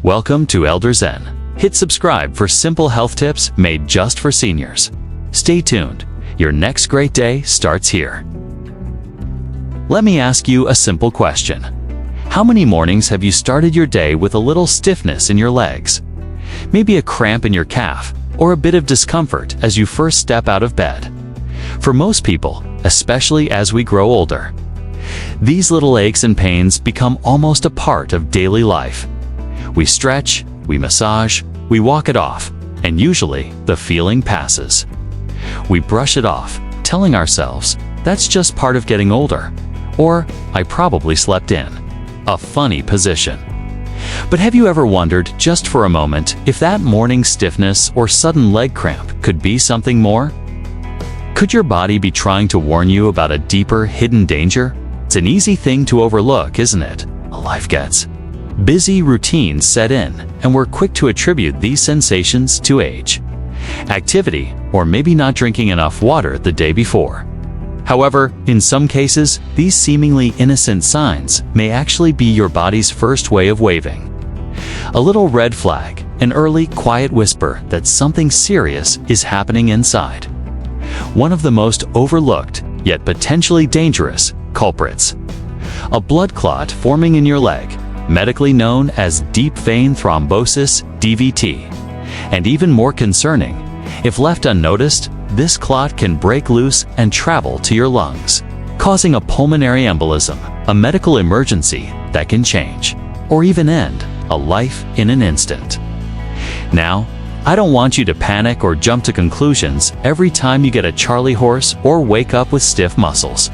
Welcome to Elder Zen. Hit subscribe for simple health tips made just for seniors. Stay tuned. Your next great day starts here. Let me ask you a simple question. How many mornings have you started your day with a little stiffness in your legs? Maybe a cramp in your calf, or a bit of discomfort as you first step out of bed. For most people, especially as we grow older, these little aches and pains become almost a part of daily life. We stretch, we massage, we walk it off, and usually the feeling passes. We brush it off, telling ourselves, that's just part of getting older, or I probably slept in. A funny position. But have you ever wondered, just for a moment, if that morning stiffness or sudden leg cramp could be something more? Could your body be trying to warn you about a deeper, hidden danger? It's an easy thing to overlook, isn't it? Life gets busy, routines set in, and we're quick to attribute these sensations to age, activity, or maybe not drinking enough water the day before. However, in some cases, these seemingly innocent signs may actually be your body's first way of waving. A little red flag, an early, quiet whisper that something serious is happening inside. One of the most overlooked, yet potentially dangerous, culprits. A blood clot forming in your leg, medically known as deep vein thrombosis, DVT. And even more concerning, if left unnoticed, this clot can break loose and travel to your lungs, causing a pulmonary embolism, a medical emergency that can change, or even end, a life in an instant. Now, I don't want you to panic or jump to conclusions every time you get a Charlie horse or wake up with stiff muscles.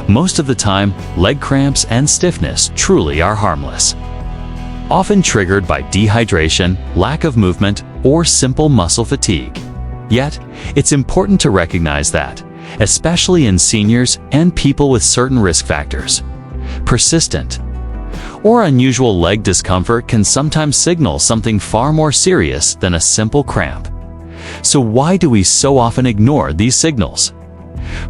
Most of the time, leg cramps and stiffness truly are harmless, often triggered by dehydration, lack of movement, or simple muscle fatigue. Yet, it's important to recognize that, especially in seniors and people with certain risk factors, persistent or unusual leg discomfort can sometimes signal something far more serious than a simple cramp. So why do we so often ignore these signals?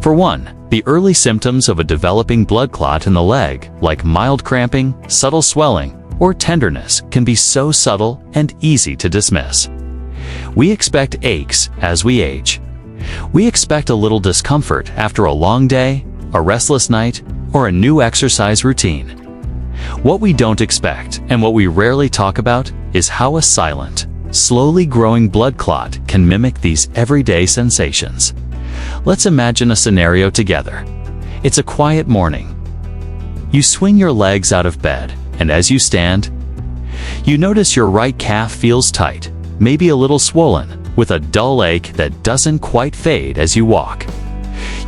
For one, the early symptoms of a developing blood clot in the leg, like mild cramping, subtle swelling, or tenderness, can be so subtle and easy to dismiss. We expect aches as we age. We expect a little discomfort after a long day, a restless night, or a new exercise routine. What we don't expect, and what we rarely talk about, is how a silent, slowly growing blood clot can mimic these everyday sensations. Let's imagine a scenario together. It's a quiet morning. You swing your legs out of bed, and as you stand, you notice your right calf feels tight, maybe a little swollen, with a dull ache that doesn't quite fade as you walk.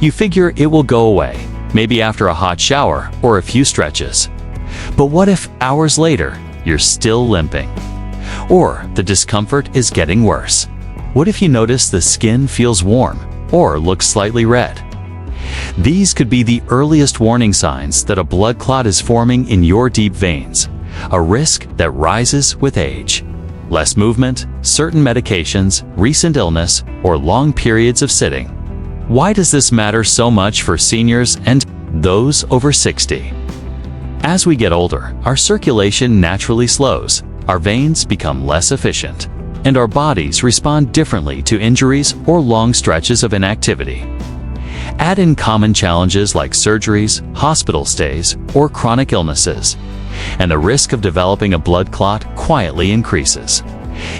You figure it will go away, maybe after a hot shower or a few stretches. But what if hours later, you're still limping? Or the discomfort is getting worse? What if you notice the skin feels warm or looks slightly red? These could be the earliest warning signs that a blood clot is forming in your deep veins, a risk that rises with age. Less movement, certain medications, recent illness, or long periods of sitting. Why does this matter so much for seniors and those over 60? As we get older, our circulation naturally slows, our veins become less efficient, and our bodies respond differently to injuries or long stretches of inactivity. Add in common challenges like surgeries, hospital stays, or chronic illnesses, and the risk of developing a blood clot quietly increases.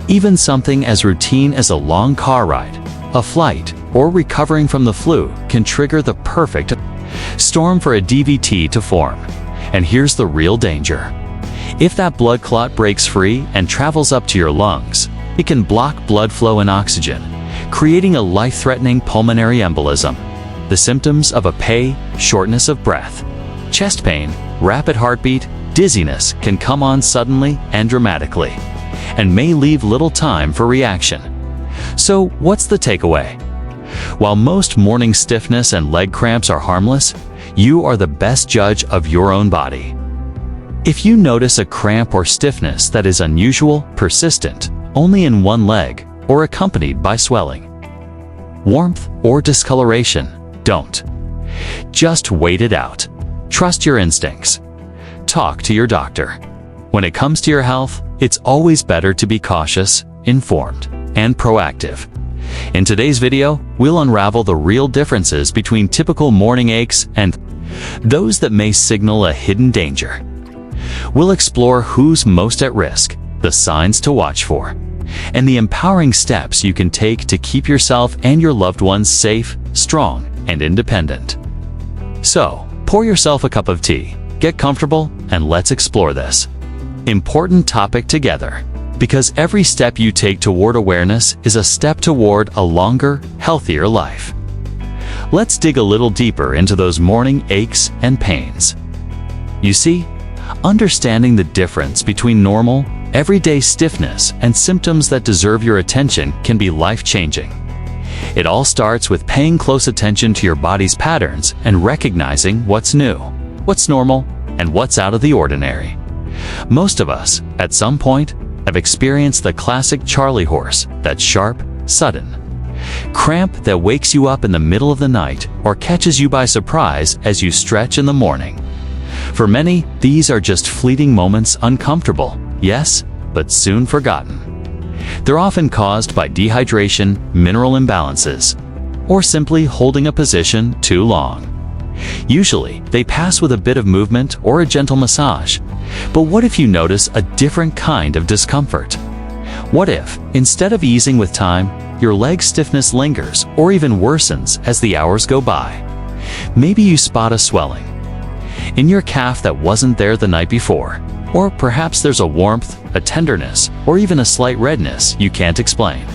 Even something as routine as a long car ride, a flight, or recovering from the flu can trigger the perfect storm for a DVT to form. And here's the real danger. If that blood clot breaks free and travels up to your lungs, it can block blood flow and oxygen, creating a life-threatening pulmonary embolism. The symptoms of shortness of breath, chest pain, rapid heartbeat, dizziness can come on suddenly and dramatically, and may leave little time for reaction. So what's the takeaway? While most morning stiffness and leg cramps are harmless, you are the best judge of your own body. If you notice a cramp or stiffness that is unusual, persistent, only in one leg, or accompanied by swelling, warmth, or discoloration, don't just wait it out. Trust your instincts. Talk to your doctor. When it comes to your health, it's always better to be cautious, informed, and proactive. In today's video, we'll unravel the real differences between typical morning aches and those that may signal a hidden danger. We'll explore who's most at risk, the signs to watch for, and the empowering steps you can take to keep yourself and your loved ones safe, strong, and independent. So, pour yourself a cup of tea, get comfortable, and let's explore this important topic together. Because every step you take toward awareness is a step toward a longer, healthier life. Let's dig a little deeper into those morning aches and pains. You see, understanding the difference between normal, everyday stiffness and symptoms that deserve your attention can be life-changing. It all starts with paying close attention to your body's patterns and recognizing what's new, what's normal, and what's out of the ordinary. Most of us, at some point, have experienced the classic Charlie horse, that sharp, sudden cramp that wakes you up in the middle of the night or catches you by surprise as you stretch in the morning. For many, these are just fleeting moments, uncomfortable, yes, but soon forgotten. They're often caused by dehydration, mineral imbalances, or simply holding a position too long. Usually, they pass with a bit of movement or a gentle massage. But what if you notice a different kind of discomfort? What if, instead of easing with time, your leg stiffness lingers or even worsens as the hours go by? Maybe you spot a swelling in your calf that wasn't there the night before, or perhaps there's a warmth, a tenderness, or even a slight redness you can't explain.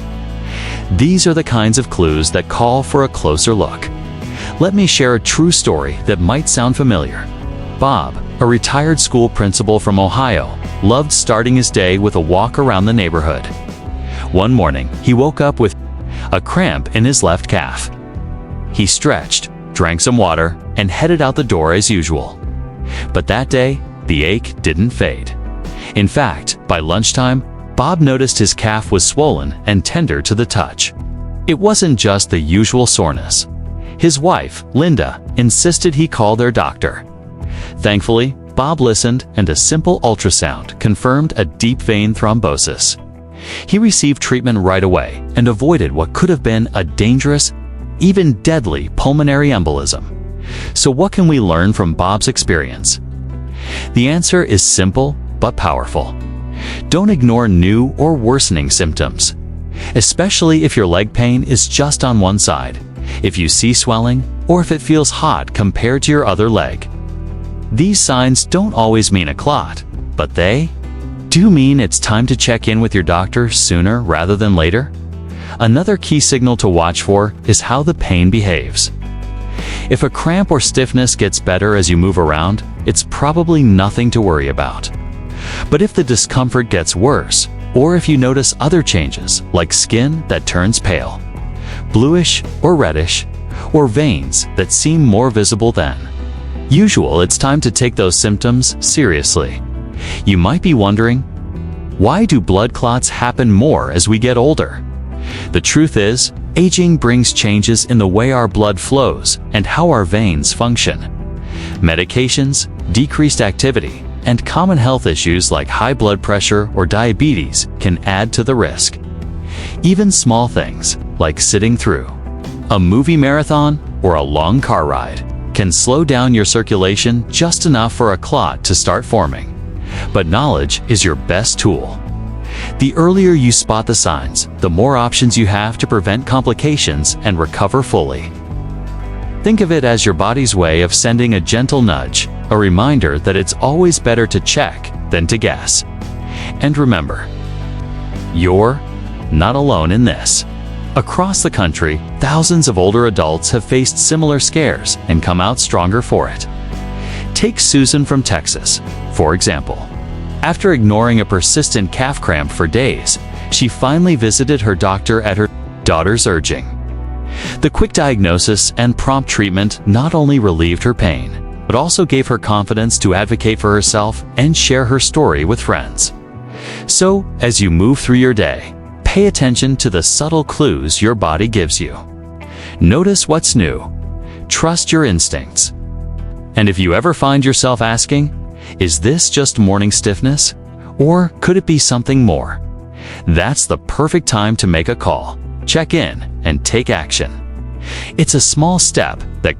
These are the kinds of clues that call for a closer look. Let me share a true story that might sound familiar. Bob, a retired school principal from Ohio, loved starting his day with a walk around the neighborhood. One morning, he woke up with a cramp in his left calf. He stretched, drank some water, and headed out the door as usual. But that day, the ache didn't fade. In fact, by lunchtime, Bob noticed his calf was swollen and tender to the touch. It wasn't just the usual soreness. His wife, Linda, insisted he call their doctor. Thankfully, Bob listened, and a simple ultrasound confirmed a deep vein thrombosis. He received treatment right away and avoided what could have been a dangerous, even deadly pulmonary embolism. So what can we learn from Bob's experience? The answer is simple but powerful. Don't ignore new or worsening symptoms, especially if your leg pain is just on one side, if you see swelling, or if it feels hot compared to your other leg. These signs don't always mean a clot, but they do mean it's time to check in with your doctor sooner rather than later. Another key signal to watch for is how the pain behaves. If a cramp or stiffness gets better as you move around, it's probably nothing to worry about. But if the discomfort gets worse, or if you notice other changes like skin that turns pale, bluish or reddish, or veins that seem more visible than usual, it's time to take those symptoms seriously. You might be wondering, why do blood clots happen more as we get older? The truth is, aging brings changes in the way our blood flows and how our veins function. Medications, decreased activity, and common health issues like high blood pressure or diabetes can add to the risk. Even small things, like sitting through a movie marathon or a long car ride, can slow down your circulation just enough for a clot to start forming. But knowledge is your best tool. The earlier you spot the signs, the more options you have to prevent complications and recover fully. Think of it as your body's way of sending a gentle nudge, a reminder that it's always better to check than to guess. And remember, you're not alone in this. Across the country, thousands of older adults have faced similar scares and come out stronger for it. Take Susan from Texas, for example. After ignoring a persistent calf cramp for days, she finally visited her doctor at her daughter's urging. The quick diagnosis and prompt treatment not only relieved her pain, but also gave her confidence to advocate for herself and share her story with friends. So, as you move through your day, pay attention to the subtle clues your body gives you. Notice what's new. Trust your instincts. And if you ever find yourself asking, is this just morning stiffness? Or could it be something more? That's the perfect time to make a call, check in, and take action. It's a small step that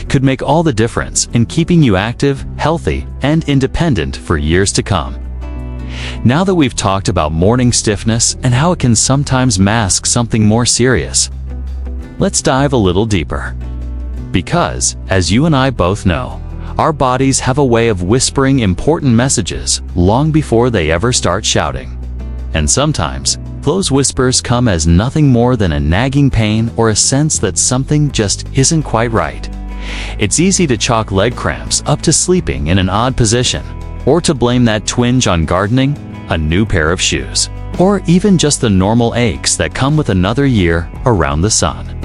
could make all the difference in keeping you active, healthy, and independent for years to come. Now that we've talked about morning stiffness and how it can sometimes mask something more serious, let's dive a little deeper. Because, as you and I both know, our bodies have a way of whispering important messages long before they ever start shouting. And sometimes, those whispers come as nothing more than a nagging pain or a sense that something just isn't quite right. It's easy to chalk leg cramps up to sleeping in an odd position, or to blame that twinge on gardening, a new pair of shoes, or even just the normal aches that come with another year around the sun.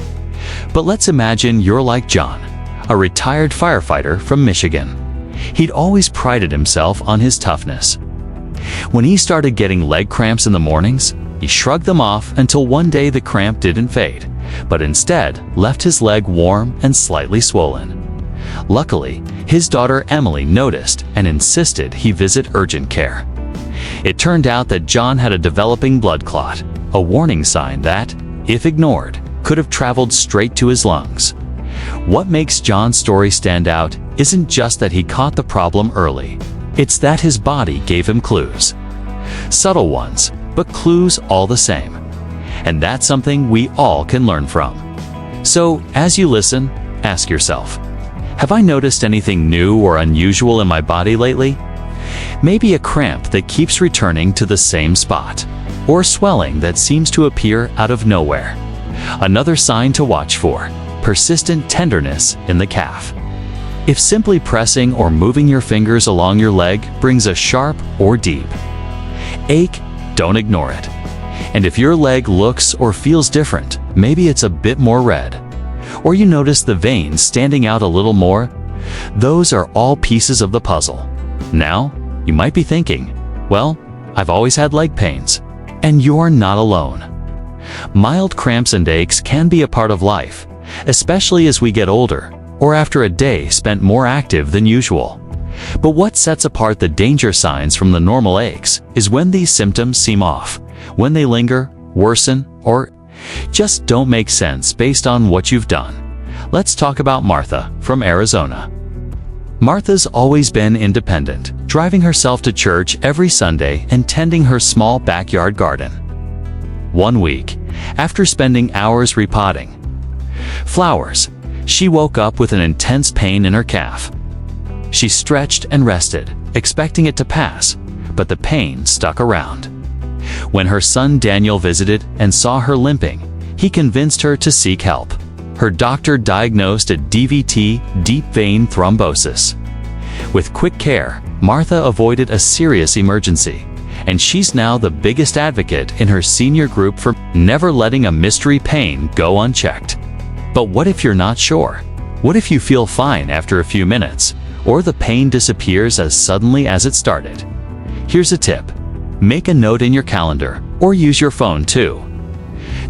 But let's imagine you're like John, a retired firefighter from Michigan. He'd always prided himself on his toughness. When he started getting leg cramps in the mornings, he shrugged them off until one day the cramp didn't fade, but instead left his leg warm and slightly swollen. Luckily, his daughter Emily noticed and insisted he visit urgent care. It turned out that John had a developing blood clot, a warning sign that, if ignored, could have traveled straight to his lungs. What makes John's story stand out isn't just that he caught the problem early. It's that his body gave him clues. Subtle ones, but clues all the same. And that's something we all can learn from. So, as you listen, ask yourself, have I noticed anything new or unusual in my body lately? Maybe a cramp that keeps returning to the same spot, or swelling that seems to appear out of nowhere. Another sign to watch for: persistent tenderness in the calf. If simply pressing or moving your fingers along your leg brings a sharp or deep ache, don't ignore it. And if your leg looks or feels different, maybe it's a bit more red, or you notice the veins standing out a little more, those are all pieces of the puzzle. Now, you might be thinking, well, I've always had leg pains. And you're not alone. Mild cramps and aches can be a part of life, especially as we get older, or after a day spent more active than usual. But what sets apart the danger signs from the normal aches is when these symptoms seem off, when they linger, worsen, or just don't make sense based on what you've done. Let's talk about Martha from Arizona. Martha's always been independent, driving herself to church every Sunday and tending her small backyard garden. One week, after spending hours repotting flowers, she woke up with an intense pain in her calf. She stretched and rested, expecting it to pass, but the pain stuck around. When her son Daniel visited and saw her limping, he convinced her to seek help. Her doctor diagnosed a DVT, deep vein thrombosis. With quick care, Martha avoided a serious emergency, and she's now the biggest advocate in her senior group for never letting a mystery pain go unchecked. But what if you're not sure? What if you feel fine after a few minutes, or the pain disappears as suddenly as it started? Here's a tip. Make a note in your calendar, or use your phone too.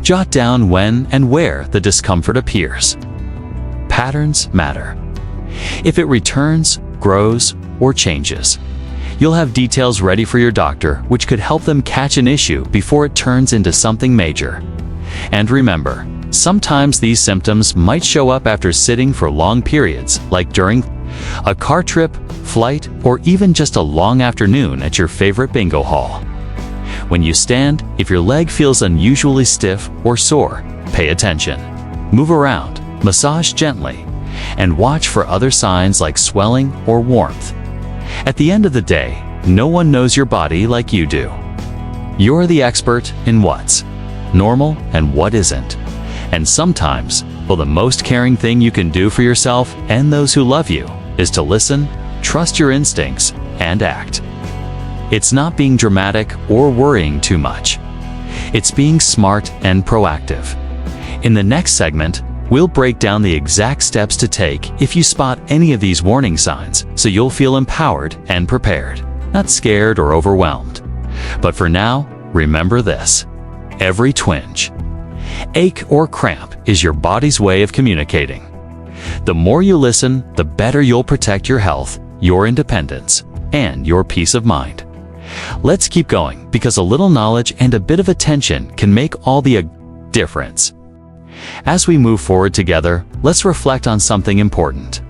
Jot down when and where the discomfort appears. Patterns matter. If it returns, grows, or changes, you'll have details ready for your doctor, which could help them catch an issue before it turns into something major. And remember, sometimes these symptoms might show up after sitting for long periods, like during a car trip, flight, or even just a long afternoon at your favorite bingo hall. When you stand, if your leg feels unusually stiff or sore, pay attention. Move around, massage gently, and watch for other signs like swelling or warmth. At the end of the day, no one knows your body like you do. You're the expert in what's normal and what isn't. And sometimes, well, the most caring thing you can do for yourself and those who love you is to listen, trust your instincts, and act. It's not being dramatic or worrying too much. It's being smart and proactive. In the next segment, we'll break down the exact steps to take if you spot any of these warning signs, so you'll feel empowered and prepared, not scared or overwhelmed. But for now, remember this: every twinge, ache, or cramp is your body's way of communicating. The more you listen, the better you'll protect your health, your independence, and your peace of mind. Let's keep going, because a little knowledge and a bit of attention can make all the difference. As we move forward together, let's reflect on something important.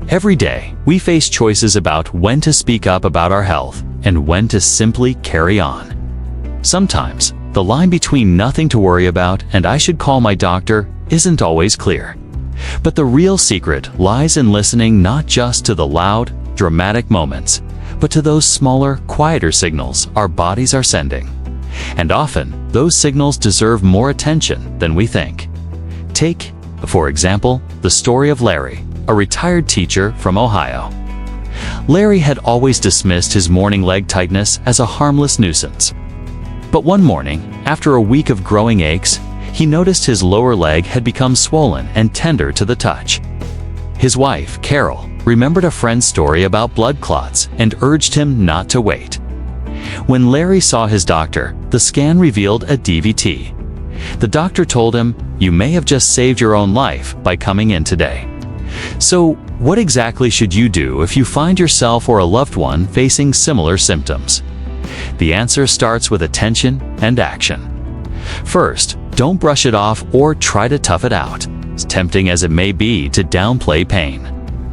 Every day, we face choices about when to speak up about our health and when to simply carry on. Sometimes, the line between nothing to worry about and I should call my doctor isn't always clear. But the real secret lies in listening not just to the loud, dramatic moments, but to those smaller, quieter signals our bodies are sending. And often, those signals deserve more attention than we think. Take, for example, the story of Larry, a retired teacher from Ohio. Larry had always dismissed his morning leg tightness as a harmless nuisance. But one morning, after a week of growing aches, he noticed his lower leg had become swollen and tender to the touch. His wife, Carol, remembered a friend's story about blood clots and urged him not to wait. When Larry saw his doctor, the scan revealed a DVT. The doctor told him, "You may have just saved your own life by coming in today." So, what exactly should you do if you find yourself or a loved one facing similar symptoms? The answer starts with attention and action. First, don't brush it off or try to tough it out, as tempting as it may be to downplay pain,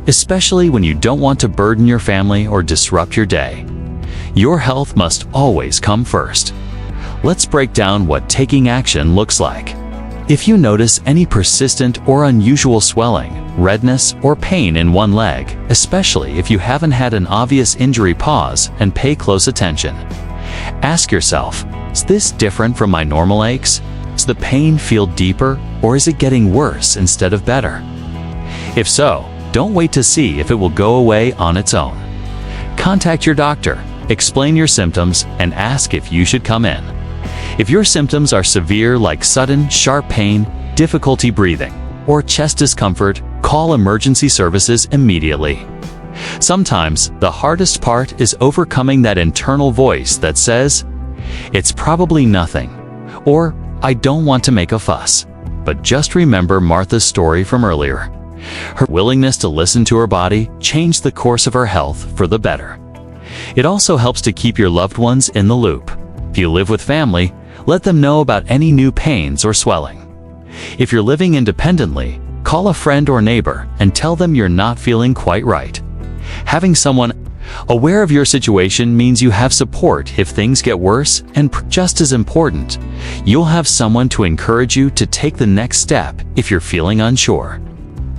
especially when you don't want to burden your family or disrupt your day. Your health must always come first. Let's break down what taking action looks like. If you notice any persistent or unusual swelling, redness, or pain in one leg, especially if you haven't had an obvious injury, pause and pay close attention. Ask yourself, is this different from my normal aches? Does the pain feel deeper, or is it getting worse instead of better? If so, don't wait to see if it will go away on its own. Contact your doctor, explain your symptoms, and ask if you should come in. If your symptoms are severe, like sudden, sharp pain, difficulty breathing, or chest discomfort, call emergency services immediately. Sometimes, the hardest part is overcoming that internal voice that says, "It's probably nothing," or "I don't want to make a fuss." But just remember Martha's story from earlier. Her willingness to listen to her body changed the course of her health for the better. It also helps to keep your loved ones in the loop. If you live with family, let them know about any new pains or swelling. If you're living independently, call a friend or neighbor and tell them you're not feeling quite right. Having someone aware of your situation means you have support if things get worse, and just as important, you'll have someone to encourage you to take the next step if you're feeling unsure.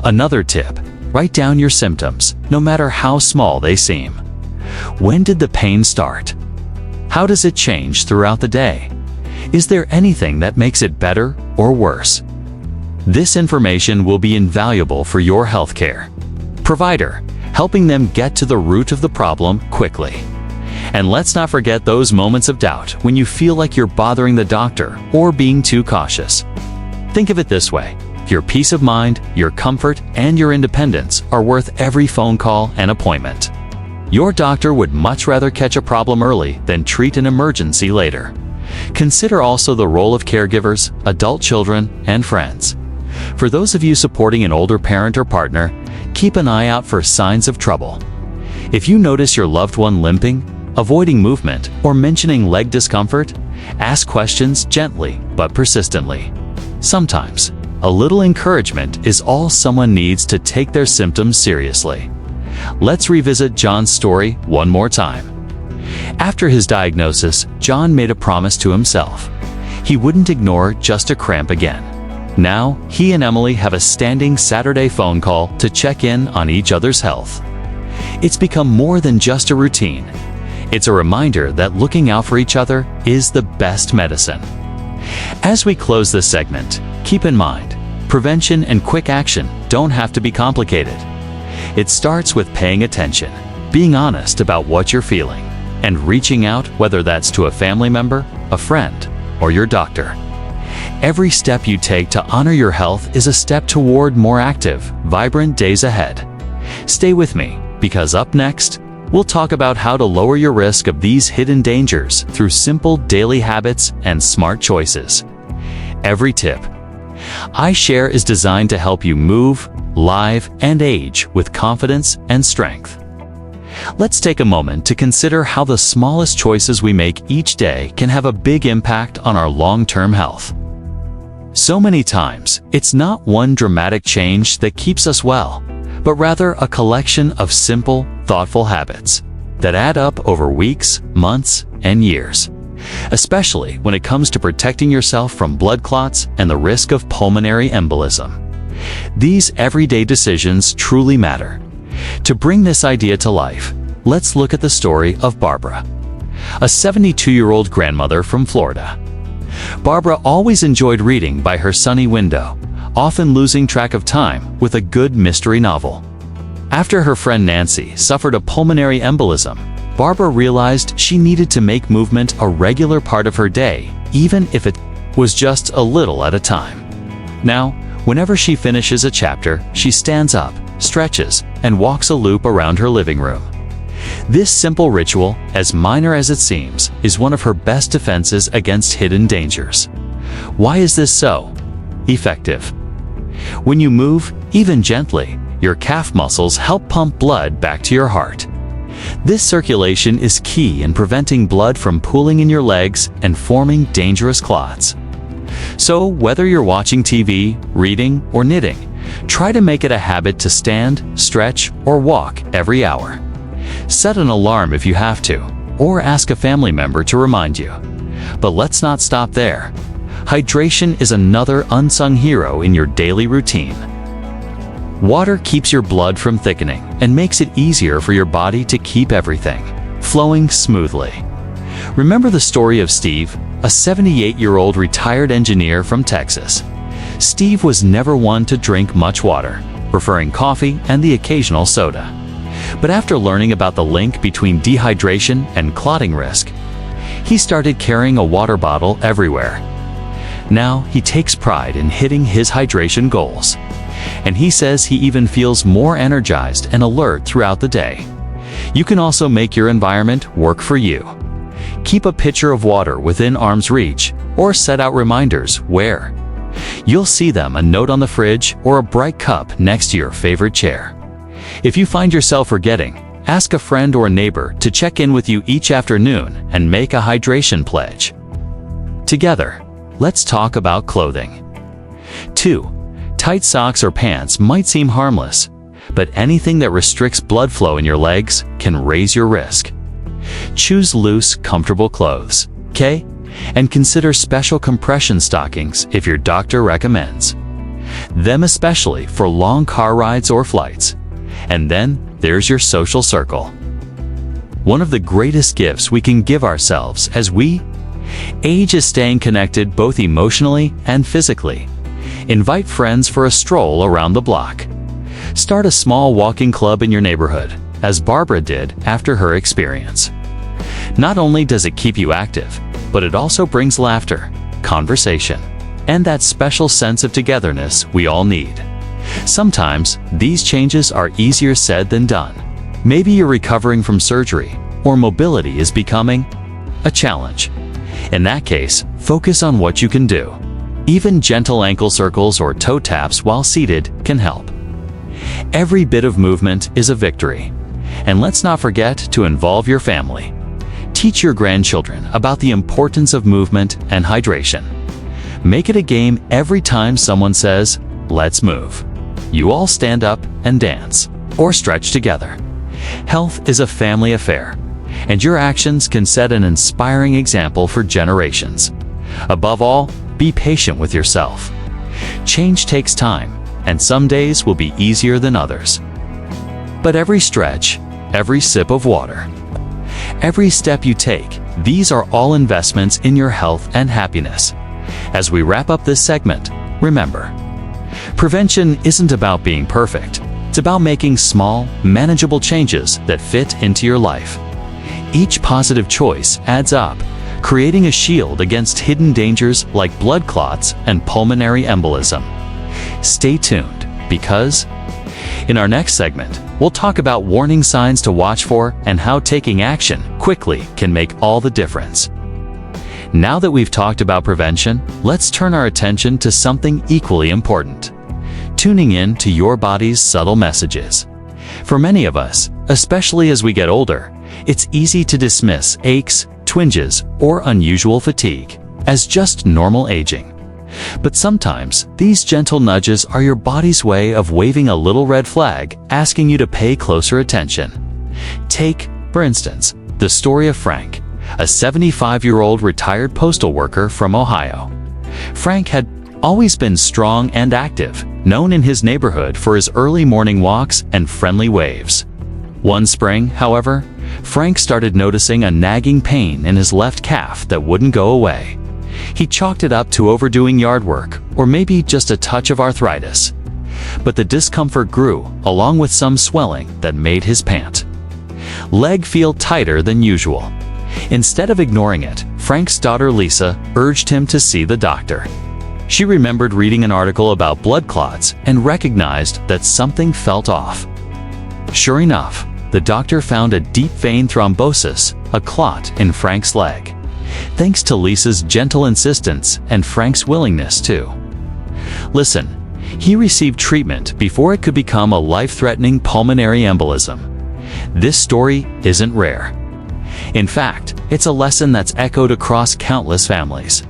Another tip, write down your symptoms, no matter how small they seem. When did the pain start? How does it change throughout the day? Is there anything that makes it better or worse? This information will be invaluable for your healthcare provider, helping them get to the root of the problem quickly. And let's not forget those moments of doubt when you feel like you're bothering the doctor or being too cautious. Think of it this way: your peace of mind, your comfort, and your independence are worth every phone call and appointment. Your doctor would much rather catch a problem early than treat an emergency later. Consider also the role of caregivers, adult children, and friends. For those of you supporting an older parent or partner, keep an eye out for signs of trouble. If you notice your loved one limping, avoiding movement, or mentioning leg discomfort, ask questions gently but persistently. Sometimes, a little encouragement is all someone needs to take their symptoms seriously. Let's revisit John's story one more time. After his diagnosis, John made a promise to himself. He wouldn't ignore just a cramp again. Now, he and Emily have a standing Saturday phone call to check in on each other's health. It's become more than just a routine. It's a reminder that looking out for each other is the best medicine. As we close this segment, keep in mind, prevention and quick action don't have to be complicated. It starts with paying attention, being honest about what you're feeling, and reaching out, whether that's to a family member, a friend, or your doctor. Every step you take to honor your health is a step toward more active, vibrant days ahead. Stay with me, because up next, we'll talk about how to lower your risk of these hidden dangers through simple daily habits and smart choices. Every tip I share is designed to help you move, live, and age with confidence and strength. Let's take a moment to consider how the smallest choices we make each day can have a big impact on our long-term health. So many times, it's not one dramatic change that keeps us well, but rather a collection of simple, thoughtful habits that add up over weeks, months, and years, especially when it comes to protecting yourself from blood clots and the risk of pulmonary embolism. These everyday decisions truly matter. To bring this idea to life, let's look at the story of Barbara, a 72-year-old grandmother from Florida. Barbara always enjoyed reading by her sunny window, often losing track of time with a good mystery novel. After her friend Nancy suffered a pulmonary embolism, Barbara realized she needed to make movement a regular part of her day, even if it was just a little at a time. Now, whenever she finishes a chapter, she stands up, stretches, and walks a loop around her living room. This simple ritual, as minor as it seems, is one of her best defenses against hidden dangers. Why is this so effective? When you move, even gently, your calf muscles help pump blood back to your heart. This circulation is key in preventing blood from pooling in your legs and forming dangerous clots. So, whether you're watching TV, reading, or knitting, try to make it a habit to stand, stretch, or walk every hour. Set an alarm if you have to, or ask a family member to remind you. But let's not stop there. Hydration is another unsung hero in your daily routine. Water keeps your blood from thickening and makes it easier for your body to keep everything flowing smoothly. Remember the story of Steve, a 78-year-old retired engineer from Texas. Steve was never one to drink much water, preferring coffee and the occasional soda. But after learning about the link between dehydration and clotting risk, he started carrying a water bottle everywhere. Now he takes pride in hitting his hydration goals, and he says he even feels more energized and alert throughout the day. You can also make your environment work for you. Keep a pitcher of water within arm's reach, or set out reminders where. You'll see them a note on the fridge or a bright cup next to your favorite chair. If you find yourself forgetting, ask a friend or a neighbor to check in with you each afternoon and make a hydration pledge. Together, let's talk about clothing. 2. Tight socks or pants might seem harmless, but anything that restricts blood flow in your legs can raise your risk. Choose loose, comfortable clothes, okay? And consider special compression stockings if your doctor recommends them, especially for long car rides or flights. And then there's your social circle. One of the greatest gifts we can give ourselves as we age is staying connected both emotionally and physically. Invite friends for a stroll around the block. Start a small walking club in your neighborhood, as Barbara did after her experience. Not only does it keep you active, but it also brings laughter, conversation, and that special sense of togetherness we all need. Sometimes, these changes are easier said than done. Maybe you're recovering from surgery, or mobility is becoming a challenge. In that case, focus on what you can do. Even gentle ankle circles or toe taps while seated can help. Every bit of movement is a victory. And let's not forget to involve your family. Teach your grandchildren about the importance of movement and hydration. Make it a game every time someone says, "Let's move." You all stand up and dance, or stretch together. Health is a family affair, and your actions can set an inspiring example for generations. Above all, be patient with yourself. Change takes time, and some days will be easier than others. But every stretch, every sip of water, every step you take, these are all investments in your health and happiness. As we wrap up this segment, remember, prevention isn't about being perfect. It's about making small, manageable changes that fit into your life. Each positive choice adds up, creating a shield against hidden dangers like blood clots and pulmonary embolism. Stay tuned, because in our next segment, we'll talk about warning signs to watch for and how taking action quickly can make all the difference. Now that we've talked about prevention, let's turn our attention to something equally important: tuning in to your body's subtle messages. For many of us, especially as we get older, it's easy to dismiss aches, twinges, or unusual fatigue as just normal aging. But sometimes, these gentle nudges are your body's way of waving a little red flag, asking you to pay closer attention. Take, for instance, the story of Frank, a 75-year-old retired postal worker from Ohio. Frank had always been strong and active, known in his neighborhood for his early morning walks and friendly waves. One spring, however, Frank started noticing a nagging pain in his left calf that wouldn't go away. He chalked it up to overdoing yard work, or maybe just a touch of arthritis. But the discomfort grew, along with some swelling that made his pant leg feel tighter than usual. Instead of ignoring it, Frank's daughter Lisa urged him to see the doctor. She remembered reading an article about blood clots and recognized that something felt off. Sure enough, the doctor found a deep vein thrombosis, a clot in Frank's leg. Thanks to Lisa's gentle insistence and Frank's willingness to listen, he received treatment before it could become a life-threatening pulmonary embolism. This story isn't rare. In fact, it's a lesson that's echoed across countless families.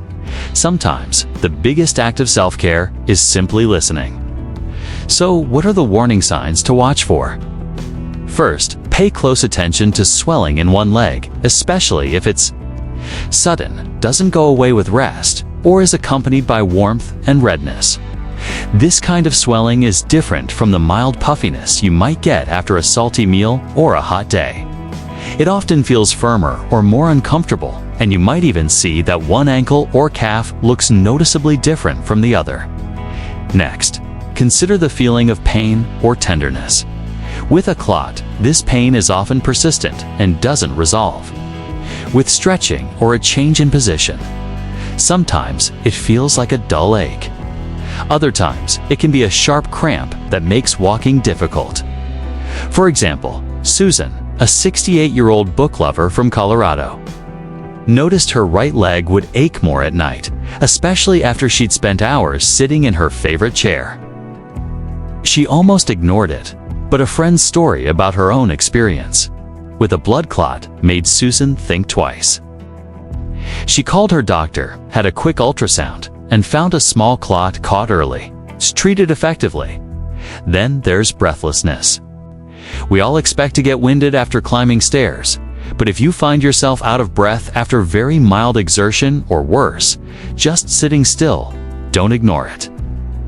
Sometimes, the biggest act of self-care is simply listening. So, what are the warning signs to watch for? First, pay close attention to swelling in one leg, especially if it's sudden, doesn't go away with rest, or is accompanied by warmth and redness. This kind of swelling is different from the mild puffiness you might get after a salty meal or a hot day. It often feels firmer or more uncomfortable, and you might even see that one ankle or calf looks noticeably different from the other. Next, consider the feeling of pain or tenderness. With a clot, this pain is often persistent and doesn't resolve. With stretching or a change in position, sometimes it feels like a dull ache. Other times, it can be a sharp cramp that makes walking difficult. For example, Susan, a 68-year-old book lover from Colorado, noticed her right leg would ache more at night, especially after she'd spent hours sitting in her favorite chair. She almost ignored it, but a friend's story about her own experience with a blood clot made Susan think twice. She called her doctor, had a quick ultrasound, and found a small clot caught early. It's treated effectively. Then there's breathlessness. We all expect to get winded after climbing stairs, but if you find yourself out of breath after very mild exertion or worse, just sitting still, don't ignore it.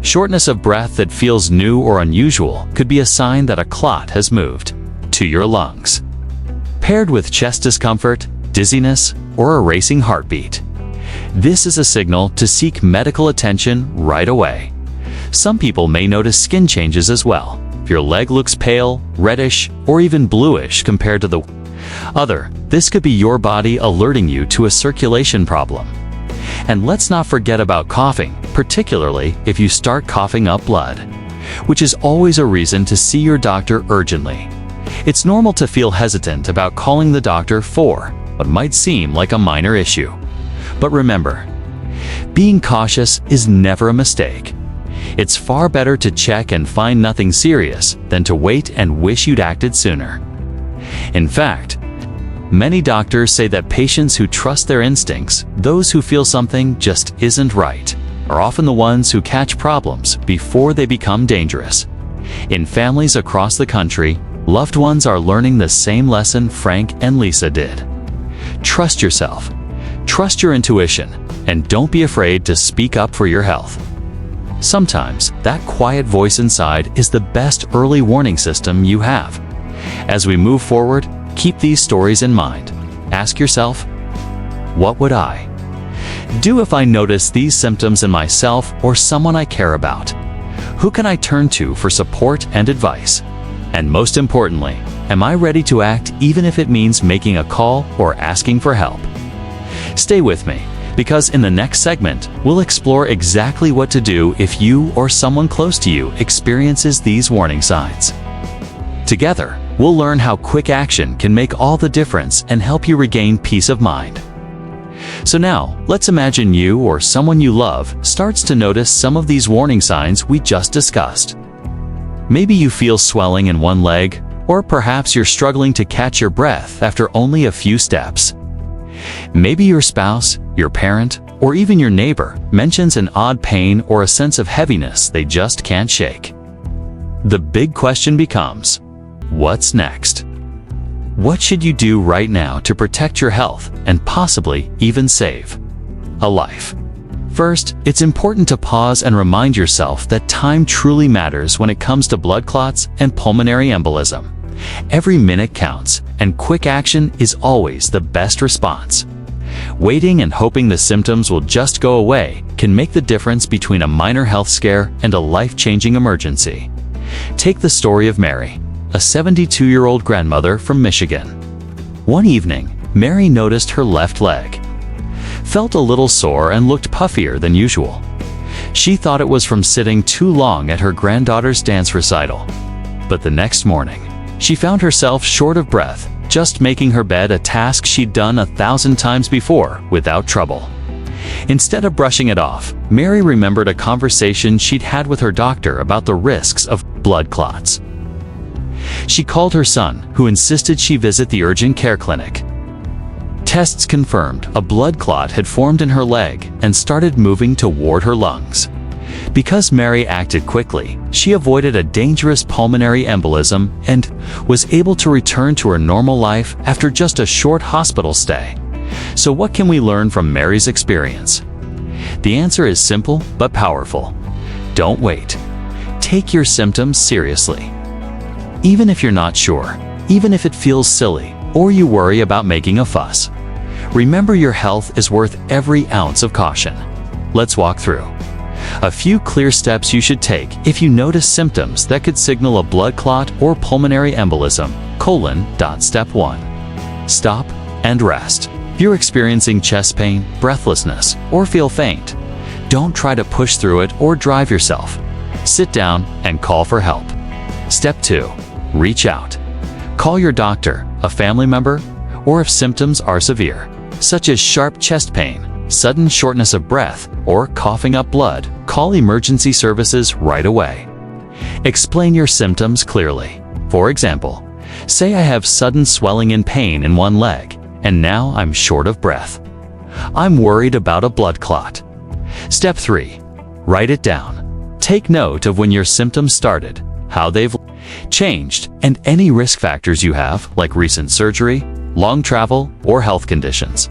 Shortness of breath that feels new or unusual could be a sign that a clot has moved to your lungs. Paired with chest discomfort, dizziness, or a racing heartbeat, this is a signal to seek medical attention right away. Some people may notice skin changes as well. If your leg looks pale, reddish, or even bluish compared to the other, this could be your body alerting you to a circulation problem. And let's not forget about coughing, particularly if you start coughing up blood, which is always a reason to see your doctor urgently. It's normal to feel hesitant about calling the doctor for what might seem like a minor issue. But remember, being cautious is never a mistake. It's far better to check and find nothing serious than to wait and wish you'd acted sooner. In fact, many doctors say that patients who trust their instincts, those who feel something just isn't right, are often the ones who catch problems before they become dangerous. In families across the country, loved ones are learning the same lesson Frank and Lisa did. Trust yourself. Trust your intuition, and don't be afraid to speak up for your health. Sometimes, that quiet voice inside is the best early warning system you have. As we move forward, keep these stories in mind. Ask yourself, what would I do if I notice these symptoms in myself or someone I care about? Who can I turn to for support and advice? And most importantly, am I ready to act even if it means making a call or asking for help? Stay with me, because in the next segment, we'll explore exactly what to do if you or someone close to you experiences these warning signs. Together, we'll learn how quick action can make all the difference and help you regain peace of mind. So now, let's imagine you or someone you love starts to notice some of these warning signs we just discussed. Maybe you feel swelling in one leg, Or perhaps you're struggling to catch your breath after only a few steps. Maybe your spouse, your parent, or even your neighbor mentions an odd pain or a sense of heaviness they just can't shake. The big question becomes, what's next? What should you do right now to protect your health and possibly even save a life? First, it's important to pause and remind yourself that time truly matters when it comes to blood clots and pulmonary embolism. Every minute counts, and quick action is always the best response. Waiting and hoping the symptoms will just go away can make the difference between a minor health scare and a life-changing emergency. Take the story of Mary, a 72-year-old grandmother from Michigan. One evening, Mary noticed her left leg felt a little sore and looked puffier than usual. She thought it was from sitting too long at her granddaughter's dance recital. But the next morning, she found herself short of breath, just making her bed a task she'd done 1,000 times before without trouble. Instead of brushing it off, Mary remembered a conversation she'd had with her doctor about the risks of blood clots. She called her son, who insisted she visit the urgent care clinic. Tests confirmed a blood clot had formed in her leg and started moving toward her lungs. Because Mary acted quickly, she avoided a dangerous pulmonary embolism and was able to return to her normal life after just a short hospital stay. So what can we learn from Mary's experience? The answer is simple but powerful. Don't wait. Take your symptoms seriously. Even if you're not sure, even if it feels silly, or you worry about making a fuss, remember your health is worth every ounce of caution. Let's walk through a few clear steps you should take if you notice symptoms that could signal a blood clot or pulmonary embolism. Step 1. Stop and rest. If you're experiencing chest pain, breathlessness, or feel faint, don't try to push through it or drive yourself. Sit down and call for help. Step 2. Reach out. Call your doctor, a family member, or if symptoms are severe, such as sharp chest pain, sudden shortness of breath, or coughing up blood, call emergency services right away. Explain your symptoms clearly. For example, say I have sudden swelling and pain in one leg, and now I'm short of breath. I'm worried about a blood clot. Step 3. Write it down. Take note of when your symptoms started, how they've changed, and any risk factors you have, like recent surgery, long travel, or health conditions.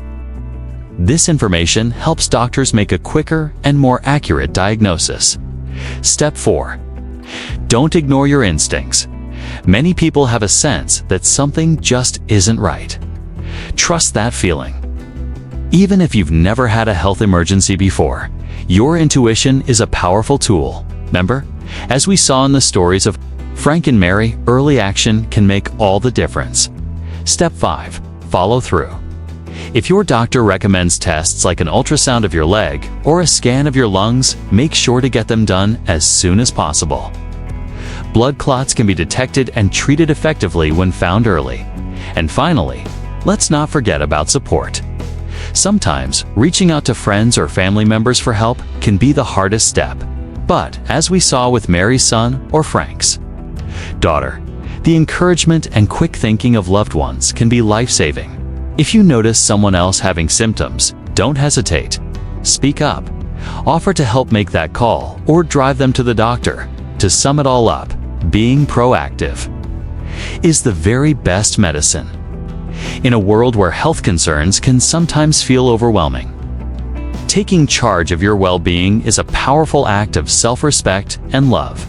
This information helps doctors make a quicker and more accurate diagnosis. Step 4. Don't ignore your instincts. Many people have a sense that something just isn't right. Trust that feeling. Even if you've never had a health emergency before, your intuition is a powerful tool. Remember, as we saw in the stories of Frank and Mary, early action can make all the difference. Step 5. Follow through. If your doctor recommends tests like an ultrasound of your leg or a scan of your lungs, make sure to get them done as soon as possible. Blood clots can be detected and treated effectively when found early. And finally, let's not forget about support. Sometimes, reaching out to friends or family members for help can be the hardest step. But, as we saw with Mary's son or Frank's daughter, the encouragement and quick thinking of loved ones can be life-saving. If you notice someone else having symptoms, don't hesitate. Speak up. Offer to help make that call or drive them to the doctor. To sum it all up, being proactive is the very best medicine in a world where health concerns can sometimes feel overwhelming. Taking charge of your well-being is a powerful act of self-respect and love.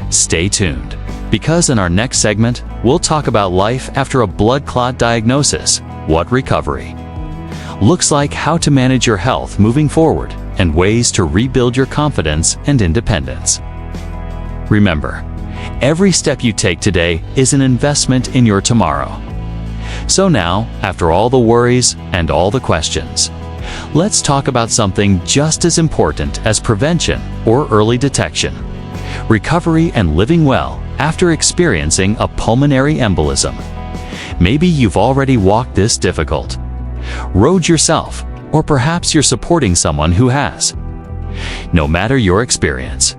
Stay tuned, because in our next segment, we'll talk about life after a blood clot diagnosis, what recovery looks like, how to manage your health moving forward, and ways to rebuild your confidence and independence. Remember, every step you take today is an investment in your tomorrow. So now, after all the worries and all the questions, let's talk about something just as important as prevention or early detection: recovery and living well after experiencing a pulmonary embolism. Maybe you've already walked this difficult road yourself, or perhaps you're supporting someone who has. No matter your experience,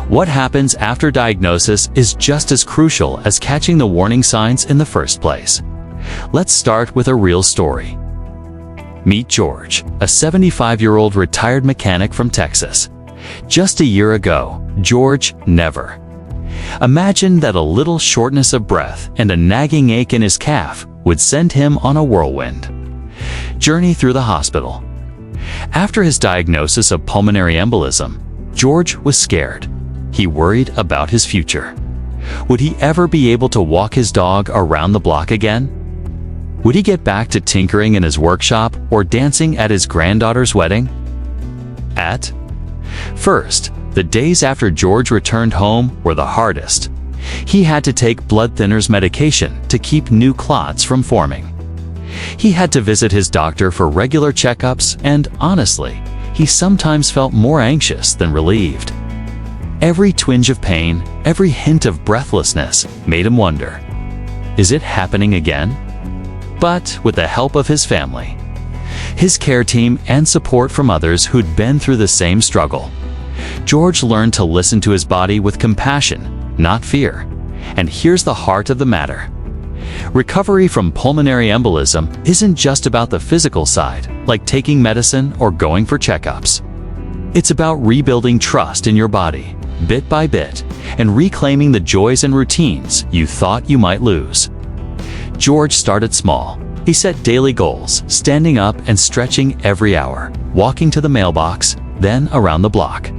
What happens after diagnosis is just as crucial as catching the warning signs in the first place. Let's start with a real story. Meet George, a 75-year-old retired mechanic from Texas. Just a year ago, George never imagined that a little shortness of breath and a nagging ache in his calf would send him on a whirlwind journey through the hospital. After his diagnosis of pulmonary embolism, George was scared. He worried about his future. Would he ever be able to walk his dog around the block again? Would he get back to tinkering in his workshop or dancing at his granddaughter's wedding? At first, the days after George returned home were the hardest. He had to take blood thinners medication to keep new clots from forming. He had to visit his doctor for regular checkups, and honestly, he sometimes felt more anxious than relieved. Every twinge of pain, every hint of breathlessness made him wonder, is it happening again? But with the help of his family, his care team, and support from others who'd been through the same struggle, George learned to listen to his body with compassion, not fear. And here's the heart of the matter. Recovery from pulmonary embolism isn't just about the physical side, like taking medicine or going for checkups. It's about rebuilding trust in your body, bit by bit, and reclaiming the joys and routines you thought you might lose. George started small. He set daily goals, standing up and stretching every hour, walking to the mailbox, then around the block.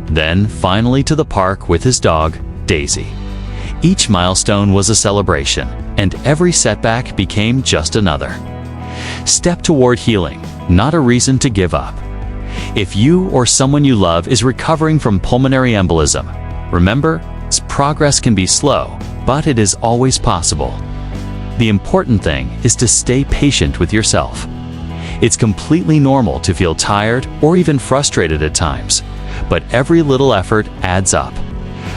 Then finally to the park with his dog, Daisy. Each milestone was a celebration, and every setback became just another step toward healing, not a reason to give up. If you or someone you love is recovering from pulmonary embolism, remember, progress can be slow, but it is always possible. The important thing is to stay patient with yourself. It's completely normal to feel tired or even frustrated at times, but every little effort adds up.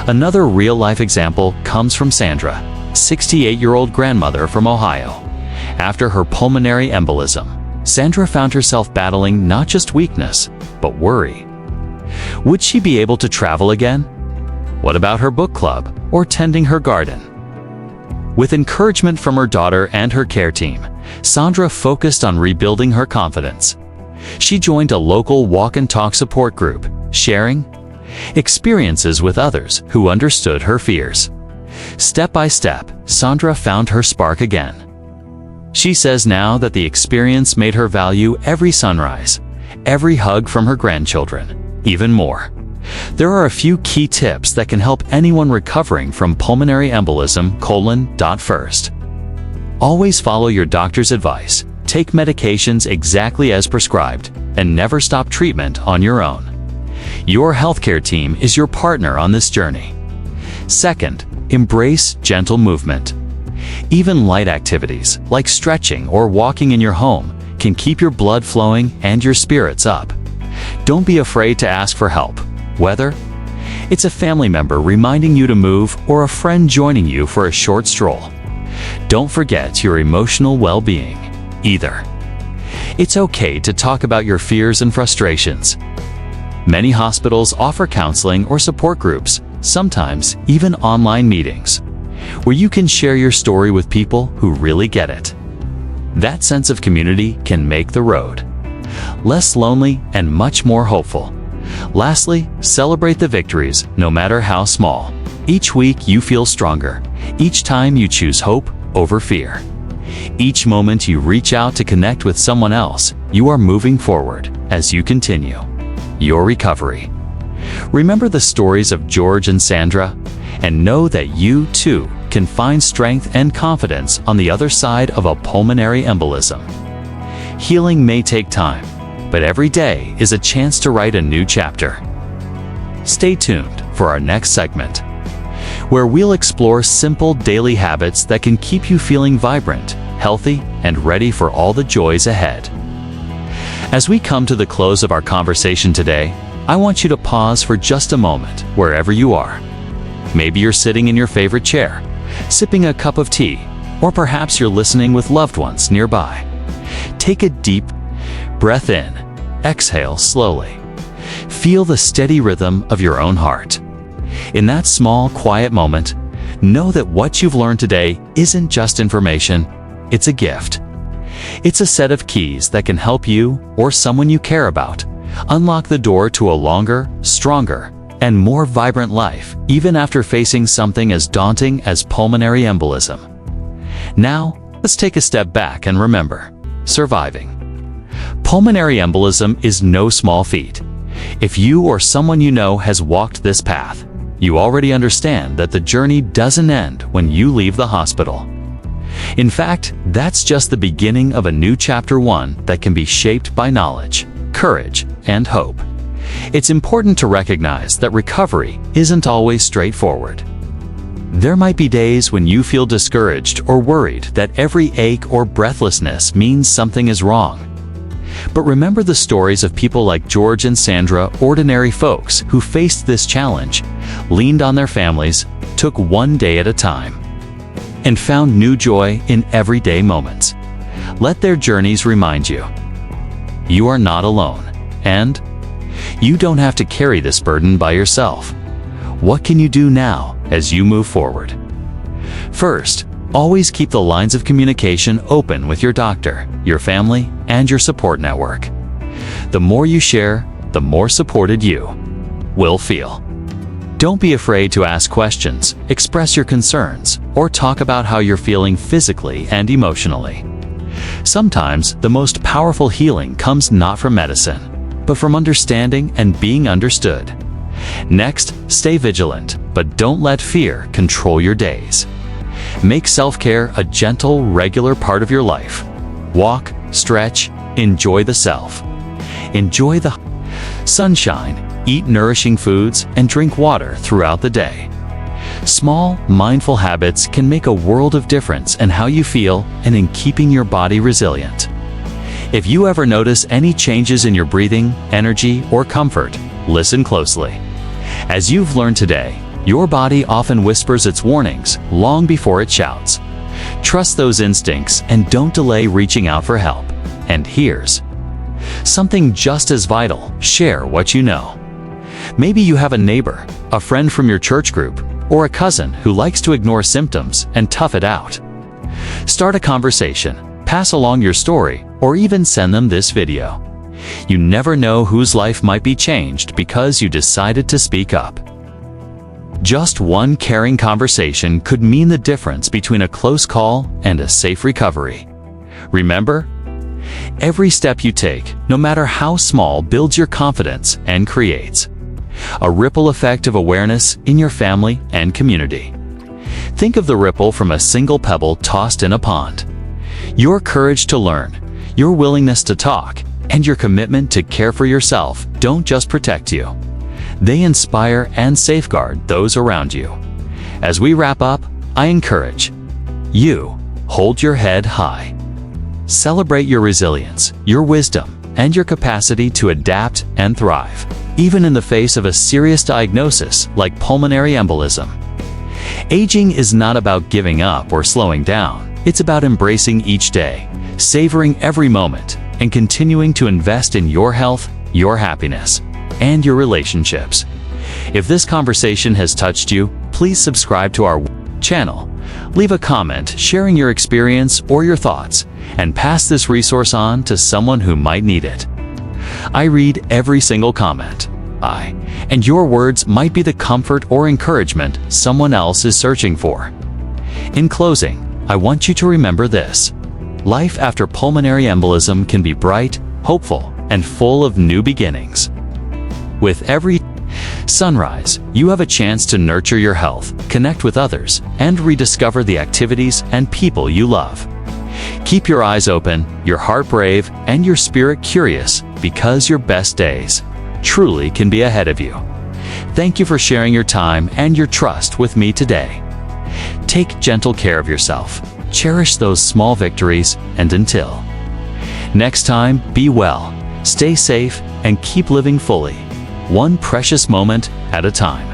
Another real-life example comes from Sandra, 68-year-old grandmother from Ohio. After her pulmonary embolism, Sandra found herself battling not just weakness, but worry. Would she be able to travel again? What about her book club or tending her garden? With encouragement from her daughter and her care team, Sandra focused on rebuilding her confidence. She joined a local walk and talk support group, sharing experiences with others who understood her fears. Step by step, Sandra found her spark again. She says now that the experience made her value every sunrise, every hug from her grandchildren, even more. There are a few key tips that can help anyone recovering from pulmonary embolism. First, always follow your doctor's advice. Take medications exactly as prescribed, and never stop treatment on your own. Your healthcare team is your partner on this journey. Second, embrace gentle movement. Even light activities, like stretching or walking in your home, can keep your blood flowing and your spirits up. Don't be afraid to ask for help, whether it's a family member reminding you to move or a friend joining you for a short stroll. Don't forget your emotional well-being, either. It's okay to talk about your fears and frustrations. Many hospitals offer counseling or support groups, sometimes even online meetings, where you can share your story with people who really get it. That sense of community can make the road less lonely and much more hopeful. Lastly, celebrate the victories, no matter how small. Each week you feel stronger. Each time you choose hope over fear. Each moment you reach out to connect with someone else, you are moving forward as you continue your recovery. Remember the stories of George and Sandra, and know that you, too, can find strength and confidence on the other side of a pulmonary embolism. Healing may take time, but every day is a chance to write a new chapter. Stay tuned for our next segment, where we'll explore simple daily habits that can keep you feeling vibrant, healthy, and ready for all the joys ahead. As we come to the close of our conversation today, I want you to pause for just a moment wherever you are. Maybe you're sitting in your favorite chair, sipping a cup of tea, or perhaps you're listening with loved ones nearby. Take a deep breath in, exhale slowly. Feel the steady rhythm of your own heart. In that small, quiet moment, know that what you've learned today isn't just information, it's a gift. It's a set of keys that can help you or someone you care about unlock the door to a longer, stronger, and more vibrant life, even after facing something as daunting as pulmonary embolism. Now, let's take a step back and remember, surviving. Pulmonary embolism is no small feat. If you or someone you know has walked this path, you already understand that the journey doesn't end when you leave the hospital. In fact, that's just the beginning of a new chapter 1 that can be shaped by knowledge, courage, and hope. It's important to recognize that recovery isn't always straightforward. There might be days when you feel discouraged or worried that every ache or breathlessness means something is wrong. But remember the stories of people like George and Sandra, ordinary folks who faced this challenge, leaned on their families, took one day at a time, and found new joy in everyday moments. Let their journeys remind you, you are not alone, and you don't have to carry this burden by yourself. What can you do now as you move forward? First, always keep the lines of communication open with your doctor, your family, and your support network. The more you share, the more supported you will feel. Don't be afraid to ask questions, express your concerns, or talk about how you're feeling physically and emotionally. Sometimes the most powerful healing comes not from medicine, but from understanding and being understood. Next, stay vigilant, but don't let fear control your days. Make self-care a gentle, regular part of your life. Walk, stretch, enjoy the self. Enjoy the sunshine, eat nourishing foods, and drink water throughout the day. Small, mindful habits can make a world of difference in how you feel and in keeping your body resilient. If you ever notice any changes in your breathing, energy, or comfort, listen closely. As you've learned today, your body often whispers its warnings long before it shouts. Trust those instincts and don't delay reaching out for help. And here's something just as vital: share what you know. Maybe you have a neighbor, a friend from your church group, or a cousin who likes to ignore symptoms and tough it out. Start a conversation, pass along your story, or even send them this video. You never know whose life might be changed because you decided to speak up. Just one caring conversation could mean the difference between a close call and a safe recovery. Remember, every step you take, no matter how small, builds your confidence and creates a ripple effect of awareness in your family and community. Think of the ripple from a single pebble tossed in a pond. Your courage to learn, your willingness to talk, and your commitment to care for yourself don't just protect you. They inspire and safeguard those around you. As we wrap up, I encourage you, hold your head high. Celebrate your resilience, your wisdom, and your capacity to adapt and thrive, even in the face of a serious diagnosis like pulmonary embolism. Aging is not about giving up or slowing down. It's about embracing each day, savoring every moment, and continuing to invest in your health, your happiness, and your relationships. If this conversation has touched you, please subscribe to our channel. Leave a comment sharing your experience or your thoughts, and pass this resource on to someone who might need it. I read every single comment. And your words might be the comfort or encouragement someone else is searching for. In closing, I want you to remember this: life after pulmonary embolism can be bright, hopeful, and full of new beginnings. With every sunrise, you have a chance to nurture your health, connect with others, and rediscover the activities and people you love. Keep your eyes open, your heart brave, and your spirit curious, because your best days truly can be ahead of you. Thank you for sharing your time and your trust with me today. Take gentle care of yourself, cherish those small victories, and until next time, be well, stay safe, and keep living fully, one precious moment at a time.